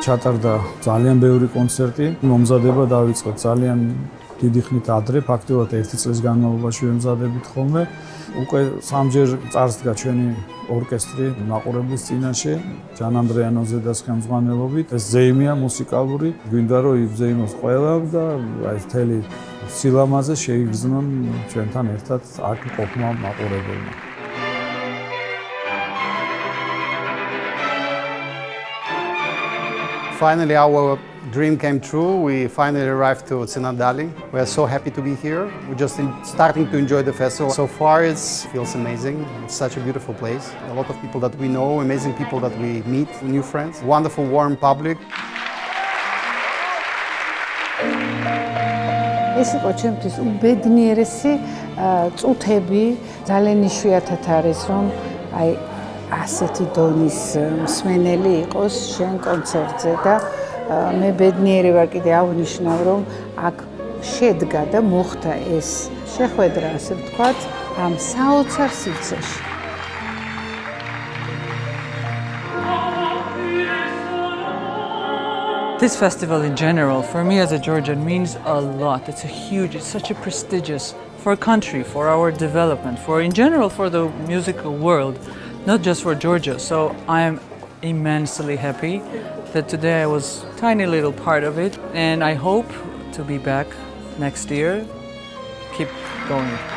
ჩატარდა ძალიან ბევრი კონცერტი. მომზადება დავიწყეთ ძალიან დიდი ხნით ადრე, ფაქტობრივად 1 წლის განმავლობაში ვემზადებით ხოლმე. უკვე სამჯერ წარსდგა ჩვენი ორკესტრი მაყურებლის წინაშე, ჯან ანდრეანოზედას ხელმძღვანელობით. ეს ზეიმია მუსიკალური, გვინდა რომ იბზეიმოს ყველა და აი მთელი სილამაზე შეიგრძნონ ჩვენთან ერთად აქ ყოფნა მაყურებელმა. Finally, our dream came true. We finally arrived to Tsinandali. We are so happy to be here. We're just starting to enjoy the festival. So far, it feels amazing. It's such a beautiful place. A lot of people that we know, amazing people that we meet, new friends, wonderful, warm public. ეს იყო ჩემთვის უბედნიერესი წუთები. ძალიან იშვიათად არის რომ აი ასეთი დონის მსმენელი იყოს შენ კონცერტზე და მე ბედნიერი ვარ კიდე აღნიშნავ რომ აქ შედგა და მოხდა ეს შეხვედრა ასე ვთქვათ ამ საოცარ სივრცეში. This festival in general, for me as a Georgian, means a lot. It's such a prestigious for a country, for our development, for in general for the musical world, not just for Georgia. So I am immensely happy that today I was a tiny little part of it, and I hope to be back next year. Keep going.